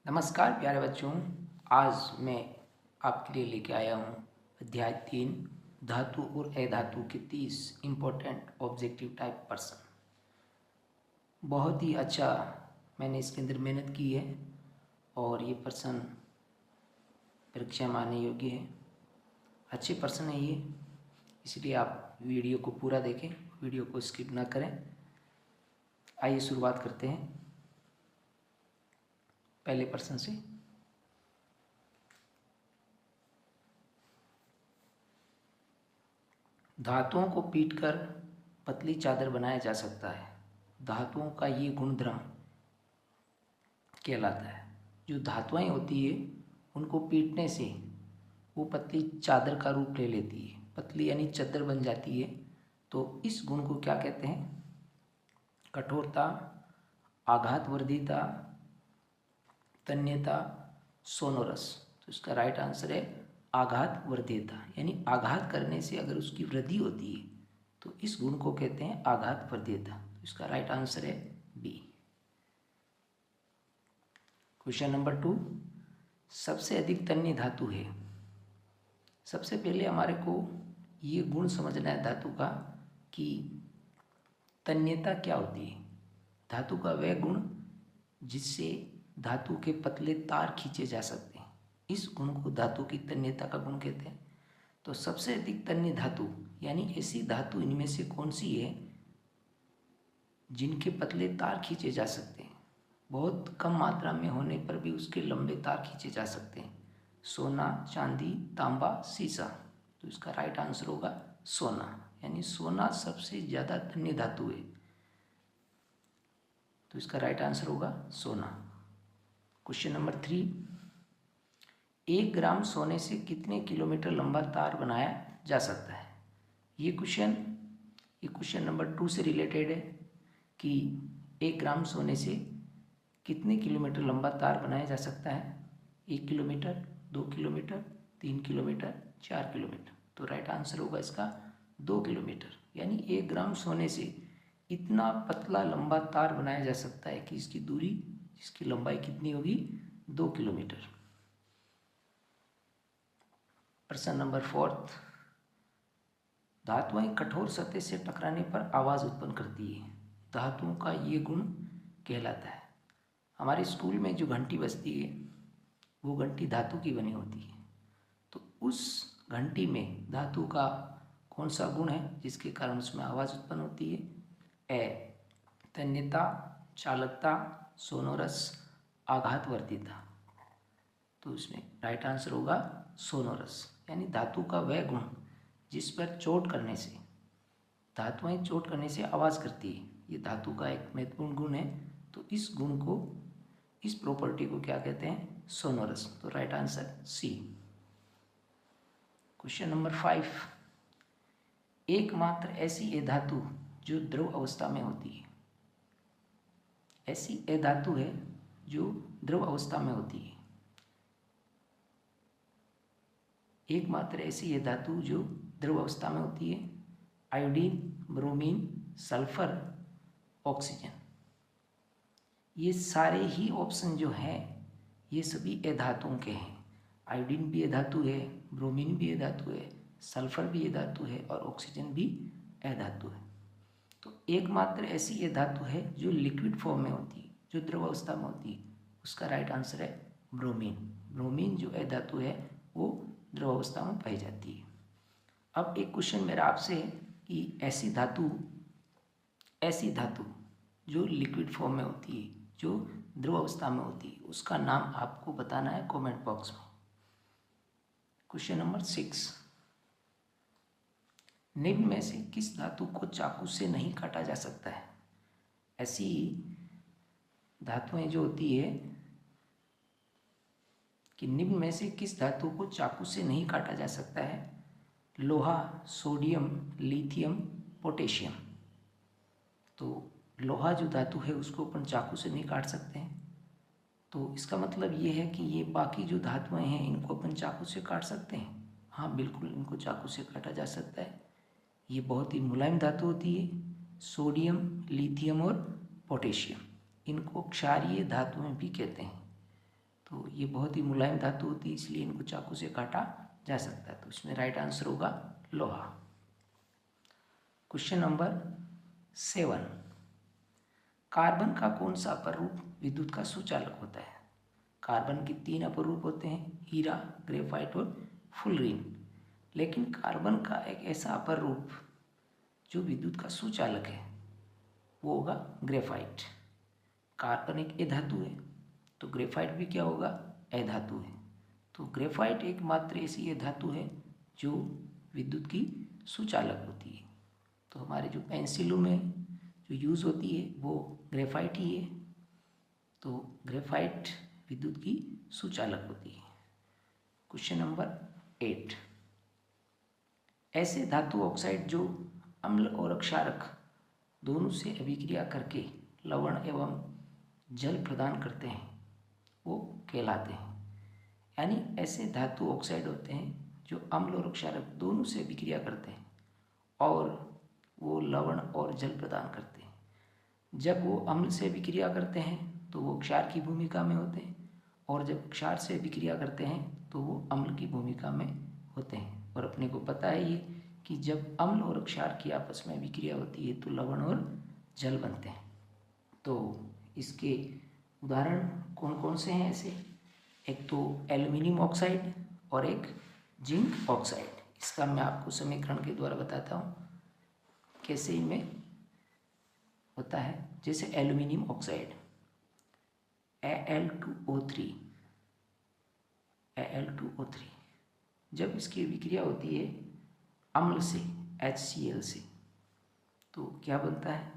नमस्कार प्यारे बच्चों। आज मैं आपके लिए लेके आया हूँ अध्याय 3 धातु और अधातु के 30 इम्पोर्टेंट ऑब्जेक्टिव टाइप प्रश्न। बहुत ही अच्छा मैंने इसके अंदर मेहनत की है और ये प्रश्न परीक्षा में आने योग्य है। अच्छे प्रश्न है ये, इसलिए आप वीडियो को पूरा देखें, वीडियो को स्किप ना करें। आइए शुरुआत करते हैं पहले प्रश्न से। धातुओं को पीटकर पतली चादर बनाया जा सकता है। धातुओं का ये गुणधर्म कहलाता है। जो धातुएं होती है उनको पीटने से वो पतली चादर का रूप ले लेती है, पतली यानी चादर बन जाती है। तो इस गुण को क्या कहते हैं? कठोरता, आघातवर्धीता, तन्यता, सोनोरस। तो इसका राइट आंसर है आघातवर्धीता, यानी आघात करने से अगर उसकी वृद्धि होती है तो इस गुण को कहते हैं आघातवर्धीता। तो इसका राइट आंसर है बी। क्वेश्चन नंबर 2, सबसे अधिक तन्य धातु है। सबसे पहले हमारे को ये गुण समझना है धातु का कि तन्यता क्या होती है। धातु का वह गुण जिससे धातु के पतले तार खींचे जा सकते हैं, इस गुण को धातु की तन्यता का गुण कहते हैं। तो सबसे अधिक तन्य धातु यानी ऐसी धातु इनमें से कौन सी है जिनके पतले तार खींचे जा सकते हैं? बहुत कम मात्रा में होने पर भी उसके लंबे तार खींचे जा सकते हैं। सोना, चांदी, तांबा, सीसा। तो इसका राइट आंसर होगा सोना, यानी सोना सबसे ज़्यादा तन्य धातु है। तो इसका राइट आंसर होगा सोना। क्वेश्चन नंबर 3, 1 ग्राम सोने से कितने किलोमीटर लंबा तार बनाया जा सकता है? ये क्वेश्चन नंबर 2 से रिलेटेड है कि 1 ग्राम सोने से कितने किलोमीटर लंबा तार बनाया जा सकता है? 1 किलोमीटर, 2 किलोमीटर, 3 किलोमीटर, 4 किलोमीटर। तो राइट आंसर होगा इसका 2 किलोमीटर, यानी 1 ग्राम सोने से इतना पतला लंबा तार बनाया जा सकता है कि इसकी दूरी, इसकी लंबाई कितनी होगी? 2 किलोमीटर। प्रश्न नंबर 4, धातुएं कठोर सतह से टकराने पर आवाज़ उत्पन्न करती है। धातुओं का ये गुण कहलाता है। हमारे स्कूल में जो घंटी बजती है वो घंटी धातु की बनी होती है। तो उस घंटी में धातु का कौन सा गुण है जिसके कारण उसमें आवाज़ उत्पन्न होती है? ए, तन्यता, चालकता, सोनोरस, आघातवर्धीता। तो इसमें राइट आंसर होगा सोनोरस, यानी धातु का वह गुण जिस पर चोट करने से, धातुएं चोट करने से आवाज़ करती है, ये धातु का एक महत्वपूर्ण गुण है। तो इस गुण को, इस प्रॉपर्टी को क्या कहते हैं? सोनोरस। तो right answer C. Question number 5, एकमात्र ऐसी अधातु जो द्रव अवस्था में होती है। ऐसी अधातु है जो द्रव अवस्था में होती है। एकमात्र ऐसी धातु जो द्रव अवस्था में होती है। Iodine, bromine, sulphur, oxygen. ये सारे ही ऑप्शन जो हैं ये सभी अधातुओं के हैं। आयोडीन भी अधातु है, ब्रोमीन भी अधातु है, सल्फर भी अधातु है और ऑक्सीजन भी अधातु है। तो एकमात्र ऐसी अधातु है जो लिक्विड फॉर्म में होती है, जो द्रव अवस्था में होती है। उसका राइट आंसर है ब्रोमीन। ब्रोमीन जो अधातु है वो द्रव अवस्था में पाई जाती है। अब एक क्वेश्चन मेरा आपसे है कि ऐसी धातु जो लिक्विड फॉर्म में होती है, जो द्रव अवस्था में होती है, उसका नाम आपको बताना है कमेंट बॉक्स में। क्वेश्चन नंबर 6, निम्न में से किस धातु को चाकू से नहीं काटा जा सकता है? ऐसी धातुएं जो होती है कि निम्न में से किस धातु को चाकू से नहीं काटा जा सकता है? लोहा, सोडियम, लिथियम, पोटेशियम। तो लोहा जो धातु है उसको अपन चाकू से नहीं काट सकते हैं। तो इसका मतलब ये है कि ये बाकी जो धातुएं हैं इनको अपन चाकू से काट सकते हैं। हाँ बिल्कुल, इनको चाकू से काटा जा सकता है। ये बहुत ही मुलायम धातु होती है। सोडियम, लिथियम और पोटेशियम, इनको क्षारीय धातुएं भी कहते हैं। तो ये बहुत ही मुलायम धातु होती है, इसलिए इनको चाकू से काटा जा सकता है। तो इसमें राइट आंसर होगा लोहा। क्वेश्चन नंबर 7, कार्बन का कौन सा अपर रूप विद्युत का सुचालक होता है? कार्बन के 3 अपर रूप होते हैं, हीरा, ग्रेफाइट और फुलरीन। लेकिन कार्बन का एक ऐसा अपर रूप जो विद्युत का सुचालक है वो होगा ग्रेफाइट। कार्बन एक अधातु है तो ग्रेफाइट भी क्या होगा? अधातु है। तो ग्रेफाइट एकमात्र ऐसी धातु है जो विद्युत की सुचालक होती है। तो हमारे जो पेंसिलों में जो यूज़ होती है वो ग्रेफाइट ही है। तो ग्रेफाइट विद्युत की सुचालक होती है। क्वेश्चन नंबर 8, ऐसे धातु ऑक्साइड जो अम्ल और क्षारक दोनों से अभिक्रिया करके लवण एवं जल प्रदान करते हैं वो कहलाते हैं। यानी ऐसे धातु ऑक्साइड होते हैं जो अम्ल और क्षारक दोनों से अभिक्रिया करते हैं और वो लवण और जल प्रदान करते हैं। जब वो अम्ल से अभिक्रिया करते हैं तो वो क्षार की भूमिका में होते हैं, और जब क्षार से अभिक्रिया करते हैं तो वो अम्ल की भूमिका में होते हैं। और अपने को पता है ये कि जब अम्ल और क्षार की आपस में अभिक्रिया होती है तो लवण और जल बनते हैं। तो इसके उदाहरण कौन कौन से हैं ऐसे? एक तो एल्युमिनियम ऑक्साइड और एक जिंक ऑक्साइड। इसका मैं आपको समीकरण के द्वारा बताता हूँ कैसे इनमें होता है। जैसे एल्युमिनियम ऑक्साइड Al2O3, जब इसकी अभिक्रिया होती है अम्ल से HCl से तो क्या बनता है?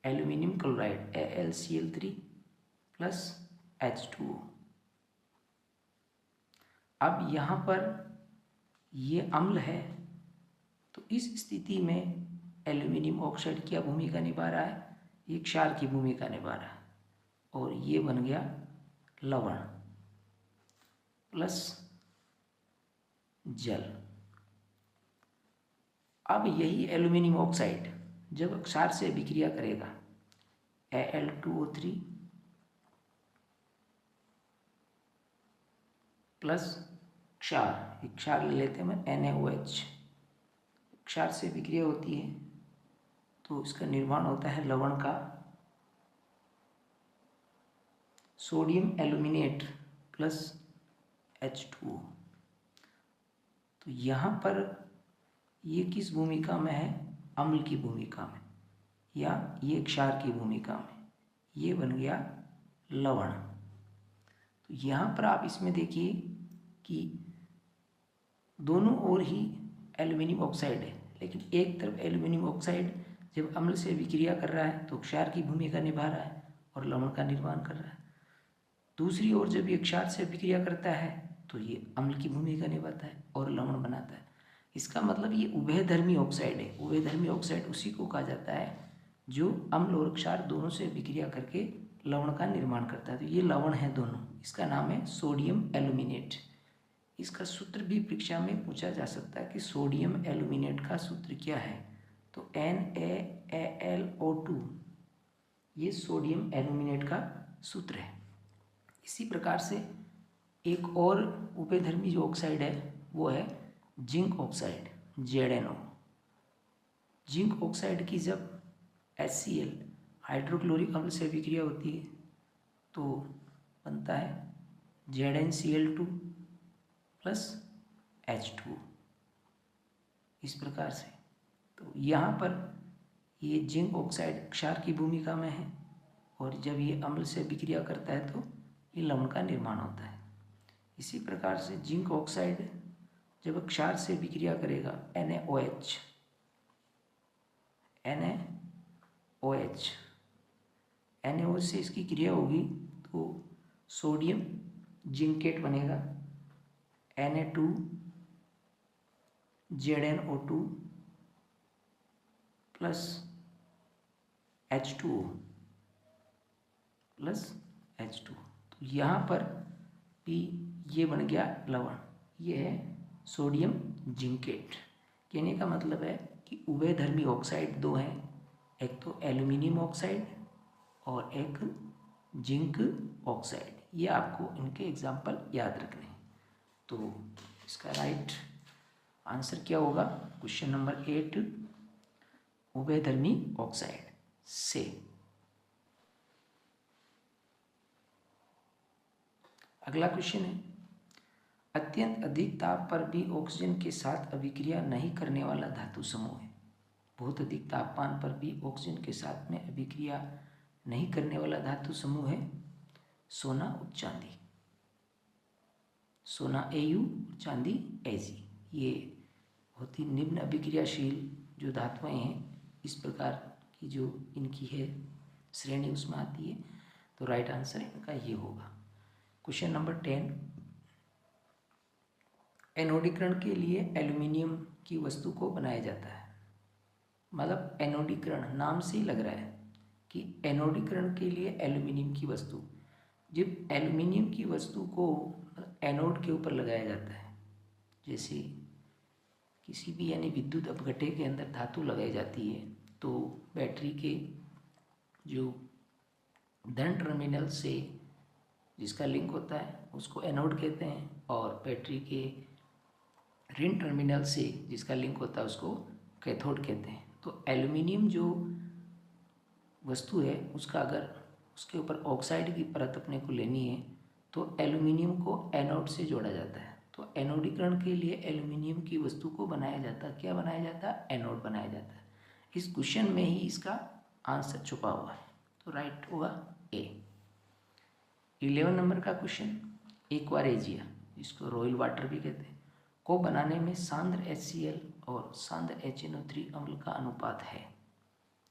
Aluminium chloride AlCl3 plus H2O। अब यहाँ पर ये अम्ल है तो इस स्थिति में एल्युमिनियम ऑक्साइड क्या भूमिका निभा रहा है? ये क्षार की भूमिका निभा रहा है और ये बन गया लवण प्लस जल। अब यही एल्युमिनियम ऑक्साइड जब क्षार से अभिक्रिया करेगा Al2O3 प्लस क्षार, एक क्षार ले लेते हैं हम NaOH, क्षार से अभिक्रिया होती है तो इसका निर्माण होता है लवण का सोडियम एल्यूमिनेट प्लस H2O। तो यहाँ पर ये किस भूमिका में है? अम्ल की भूमिका में, या ये क्षार की भूमिका में। ये बन गया लवण। तो यहाँ पर आप इसमें देखिए कि दोनों ओर ही एल्युमिनियम ऑक्साइड है, लेकिन एक तरफ एल्युमिनियम ऑक्साइड जब अम्ल से अभिक्रिया कर रहा है तो क्षार की भूमिका निभा रहा है और लवण का निर्माण कर रहा है। दूसरी ओर जब ये क्षार से अभिक्रिया करता है तो ये अम्ल की भूमिका निभाता है और लवण बनाता है। इसका मतलब ये उभयधर्मी ऑक्साइड है। उभयधर्मी ऑक्साइड उसी को कहा जाता है जो अम्ल और क्षार दोनों से अभिक्रिया करके लवण का निर्माण करता है। तो ये लवण है दोनों। इसका नाम है सोडियम एल्यूमिनेट। इसका सूत्र भी परीक्षा में पूछा जा सकता है कि सोडियम एल्यूमिनेट का सूत्र क्या है? तो NaAlO2 ये सोडियम एल्यूमिनेट का सूत्र है। इसी प्रकार से एक और उभयधर्मी जो ऑक्साइड है वो है zinc oxide ZnO। Zinc oxide की जब HCl हाइड्रोक्लोरिक अम्ल से अभिक्रिया होती है तो बनता है ZnCl2 प्लस H2O। इस प्रकार से तो यहाँ पर ये जिंक ऑक्साइड क्षार की भूमिका में है और जब ये अम्ल से अभिक्रिया करता है तो ये लवण का निर्माण होता है। इसी प्रकार से जिंक ऑक्साइड जब क्षार से अभिक्रिया करेगा NaOH से इसकी क्रिया होगी तो सोडियम जिंकेट बनेगा Na2ZnO2 plus H2O plus H2। तो यहाँ पर भी ये बन गया लवण। ये है सोडियम जिंकेट। कहने का मतलब है कि उभयधर्मी ऑक्साइड दो हैं, एक तो एल्युमिनियम ऑक्साइड और एक जिंक ऑक्साइड। ये आपको इनके एग्जाम्पल याद रखने हैं। तो इसका राइट आंसर क्या होगा? क्वेश्चन नंबर 8 उभयधर्मी ऑक्साइड से। अगला क्वेश्चन है, अत्यंत अधिक ताप पर भी ऑक्सीजन के साथ अभिक्रिया नहीं करने वाला धातु समूह है। बहुत अधिक तापमान पर भी ऑक्सीजन के साथ में अभिक्रिया नहीं करने वाला धातु समूह है सोना और चांदी। सोना Au, चांदी Ag। ये बहुत ही निम्न अभिक्रियाशील जो धातुएं हैं, इस प्रकार की जो इनकी है श्रेणी उसमें आती है। तो राइट आंसर इनका ये होगा। क्वेश्चन नंबर 10, एनोडीकरण के लिए एल्यूमिनियम की वस्तु को बनाया जाता है। मतलब एनोडीकरण नाम से ही लग रहा है कि एनोडीकरण के लिए एल्यूमिनियम की वस्तु, जब एल्यूमिनियम की वस्तु को एनोड के ऊपर लगाया जाता है, जैसे किसी भी यानी विद्युत अपघटे के अंदर धातु लगाई जाती है, तो बैटरी के जो धन टर्मिनल से जिसका लिंक होता है उसको एनोड कहते हैं, और बैटरी के ऋण टर्मिनल से जिसका लिंक होता है उसको कैथोड कहते हैं। तो एल्यूमिनियम जो वस्तु है उसका अगर उसके ऊपर ऑक्साइड की परत अपने को लेनी है तो एल्यूमिनियम को एनोड से जोड़ा जाता है। तो एनोडीकरण के लिए एल्यूमिनियम की वस्तु को बनाया जाता है। क्या बनाया जाता है? एनोड बनाया जाता है। इस क्वेश्चन में ही इसका आंसर छुपा हुआ है। तो राइट होगा ए। 11 नंबर का क्वेश्चन, एक्वारेजिया जिसको रॉयल वाटर भी कहते हैं को बनाने में सांद्र HCl और सांद्र HNO3 अम्ल का अनुपात है।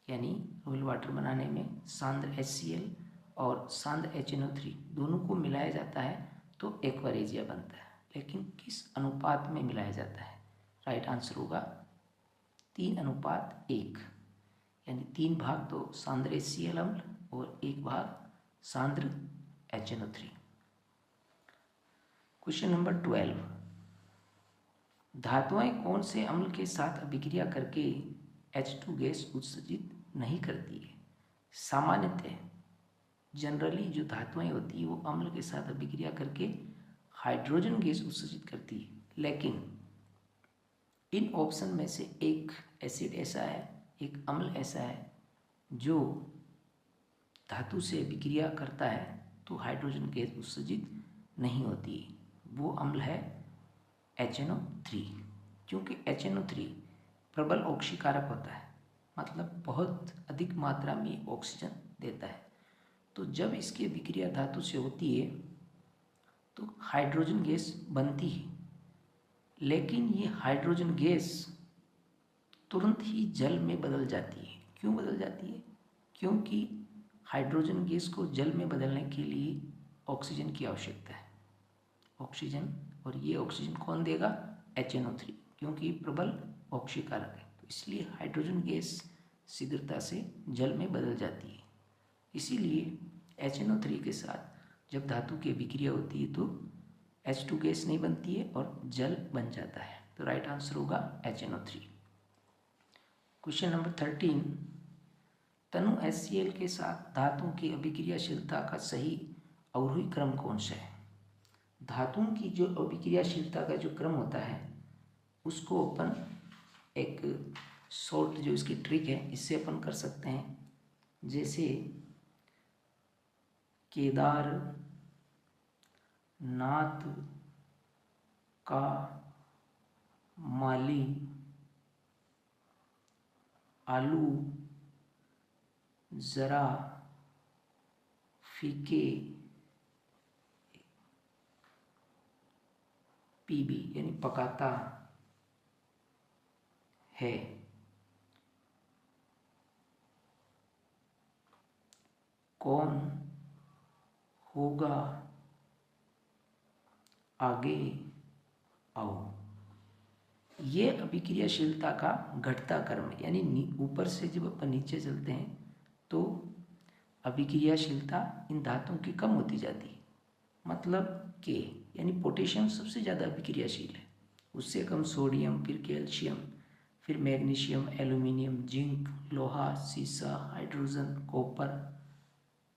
यानी रॉयल वाटर बनाने में सांद्र HCl और सांद्र HNO3 दोनों को मिलाया जाता है तो एक्वारेजिया बनता है। लेकिन किस अनुपात में मिलाया जाता है? राइट आंसर होगा 3:1, यानी 3 भाग तो सांद्र HCl अम्ल और 1 भाग सांद्र HNO3। क्वेश्चन नंबर 12, धातुएं कौन से अम्ल के साथ अभिक्रिया करके H2 गैस उत्सर्जित नहीं करती है? सामान्यतः जनरली जो धातुएं होती है वो अम्ल के साथ अभिक्रिया करके हाइड्रोजन गैस उत्सर्जित करती है, लेकिन इन ऑप्शन में से एक एसिड ऐसा है, एक अम्ल ऐसा है जो धातु से अभिक्रिया करता है तो हाइड्रोजन गैस उत्सर्जित नहीं होती है। वो अम्ल है HNO3। क्योंकि HNO3 प्रबल ऑक्सीकारक होता है, मतलब बहुत अधिक मात्रा में ऑक्सीजन देता है। तो जब इसकी अभिक्रिया धातु से होती है तो हाइड्रोजन गैस बनती है, लेकिन ये हाइड्रोजन गैस तुरंत ही जल में बदल जाती है। क्यों बदल जाती है? क्योंकि हाइड्रोजन गैस को जल में बदलने के लिए ऑक्सीजन की आवश्यकता है। ऑक्सीजन, और ये ऑक्सीजन कौन देगा? HNO3, क्योंकि प्रबल ऑक्सीकारक है। तो इसलिए हाइड्रोजन गैस शीघ्रता से जल में बदल जाती है। इसीलिए HNO3 के साथ जब धातु की अभिक्रिया होती है तो H2 गैस नहीं बनती है और जल बन जाता है। तो राइट आंसर होगा HNO3। क्वेश्चन नंबर 13, तनु HCl के साथ धातु की अभिक्रियाशीलता का सही अवरोही क्रम कौन सा है? धातुओं की जो अभिक्रियाशीलता का जो क्रम होता है उसको अपन एक शॉर्ट जो इसकी ट्रिक है इससे अपन कर सकते हैं। जैसे केदार, नाथ का, माली, आलू, जरा, फीके, पीबी यानी पकाता है। कौन होगा आगे आओ। ये अभिक्रियाशीलता का घटता क्रम है, यानी ऊपर से जब अपन नीचे चलते हैं तो अभिक्रियाशीलता इन धातुओं की कम होती जाती है। मतलब के यानी पोटेशियम सबसे ज़्यादा अभिक्रियाशील है, उससे कम सोडियम, फिर कैल्शियम, फिर मैग्नीशियम, एल्यूमिनियम, जिंक, लोहा, सीसा, हाइड्रोजन, कॉपर,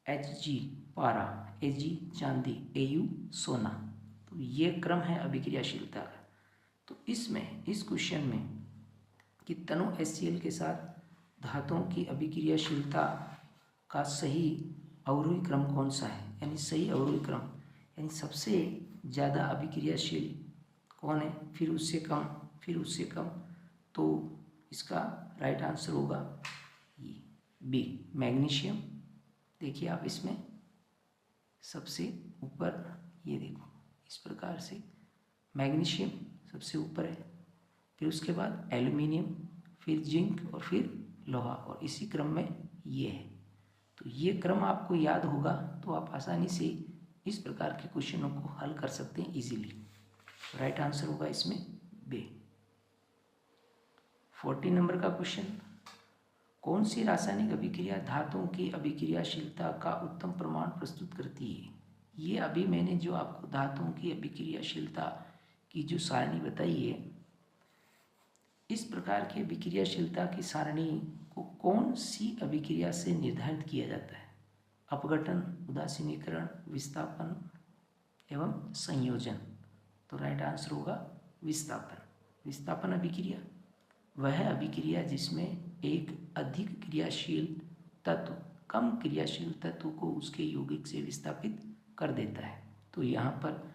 Hg पारा, Ag चांदी, Au सोना। तो ये क्रम है अभिक्रियाशीलता का। तो इसमें इस क्वेश्चन में कि तनु HCl के साथ धातुओं की अभिक्रियाशीलता का सही अवरोही क्रम कौन सा है, यानी सही अवरोही क्रम, यानी सबसे ज़्यादा अभिक्रियाशील कौन है, फिर उससे कम, फिर उससे कम। तो इसका राइट आंसर होगा ये बी, मैग्नीशियम। देखिए आप इसमें सबसे ऊपर, ये देखो इस प्रकार से मैग्नीशियम सबसे ऊपर है, फिर उसके बाद एल्युमिनियम, फिर जिंक और फिर लोहा, और इसी क्रम में ये है। तो ये क्रम आपको याद होगा तो आप आसानी से इस प्रकार के क्वेश्चनों को हल कर सकते हैं इजीली। राइट आंसर होगा इसमें बी। 40 नंबर का क्वेश्चन, कौन सी रासायनिक अभिक्रिया धातुओं की अभिक्रियाशीलता का उत्तम प्रमाण प्रस्तुत करती है। ये अभी मैंने जो आपको धातुओं की अभिक्रियाशीलता की जो सारणी बताई है, इस प्रकार की अभिक्रियाशीलता की सारणी को कौन सी अभिक्रिया से निर्धारित किया जाता है। अपघटन, उदासीनीकरण, विस्थापन एवं संयोजन। तो राइट आंसर होगा विस्थापन। विस्थापन अभिक्रिया वह अभिक्रिया जिसमें एक अधिक क्रियाशील तत्व कम क्रियाशील तत्व को उसके यौगिक से विस्थापित कर देता है। तो यहाँ पर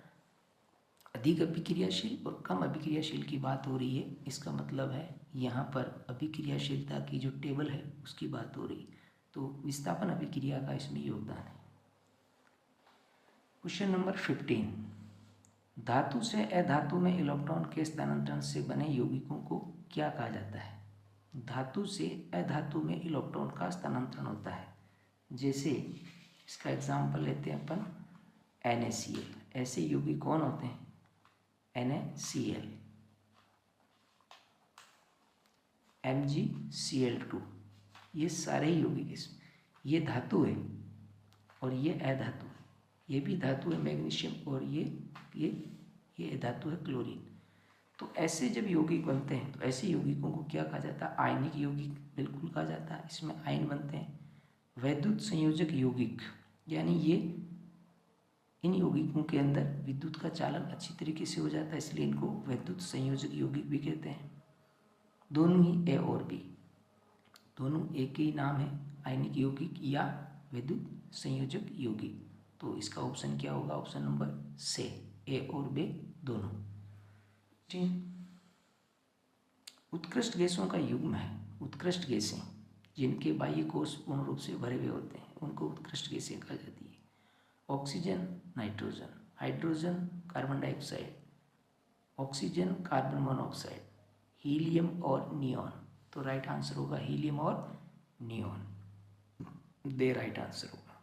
अधिक अभिक्रियाशील और कम अभिक्रियाशील की बात हो रही है, इसका मतलब है यहाँ पर अभिक्रियाशीलता की जो टेबल है उसकी बात हो रही है। तो विस्थापन अभिक्रिया का इसमें योगदान है। क्वेश्चन नंबर 15, धातु से अधातु में इलेक्ट्रॉन के स्थानांतरण से बने यौगिकों को क्या कहा जाता है। धातु से अधातु में इलेक्ट्रॉन का स्थानांतरण होता है। जैसे इसका एग्जाम्पल लेते हैं अपन NaCl। ऐसे यौगिक कौन होते हैं, NaCl, MgCl2, ये सारे यौगिक इसमें, ये धातु है और ये अधातु है। ये भी धातु है मैग्नीशियम, और ये धातु है क्लोरीन। तो ऐसे जब यौगिक बनते हैं तो ऐसे यौगिकों को क्या कहा जाता है, आयनिक यौगिक बिल्कुल कहा जाता है। इसमें आयन बनते हैं। वैद्युत संयोजक यौगिक, यानी ये इन यौगिकों के अंदर विद्युत का चालन अच्छी तरीके से हो जाता है, इसलिए इनको वैद्युत संयोजक यौगिक भी कहते हैं। दोनों ही ए और बी, दोनों एक ही नाम है, आयनिक यौगिक या विद्युत संयोजक यौगिक। तो इसका ऑप्शन क्या होगा, ऑप्शन नंबर से, ए और बी दोनों। उत्कृष्ट गैसों का युग्म है। उत्कृष्ट गैसें जिनके बाह्य कोश पूर्ण रूप से भरे हुए होते हैं उनको उत्कृष्ट गैसें कहा जाती है। Oxygen, nitrogen, hydrogen, carbon dioxide, oxygen, carbon monoxide, helium और नियॉन। तो राइट आंसर होगा हीलियम और नियॉन, दे राइट आंसर होगा।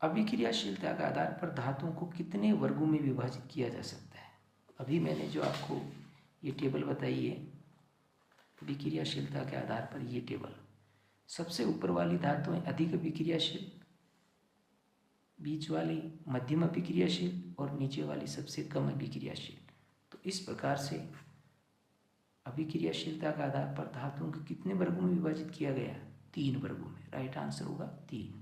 अभिक्रियाशीलता के आधार पर धातुओं को कितने वर्गों में विभाजित किया जा सकता है। अभी मैंने जो आपको ये टेबल बताई है अभिक्रियाशीलता के आधार पर, ये टेबल, सबसे ऊपर वाली धातुएं अधिक अभिक्रियाशील, बीच वाली मध्यम अभिक्रियाशील और नीचे वाली सबसे कम अभिक्रियाशील। तो इस प्रकार से अभिक्रियाशीलता के आधार पर धातुओं को कितने वर्गों में विभाजित किया गया, 3 वर्गों में। राइट आंसर होगा 3।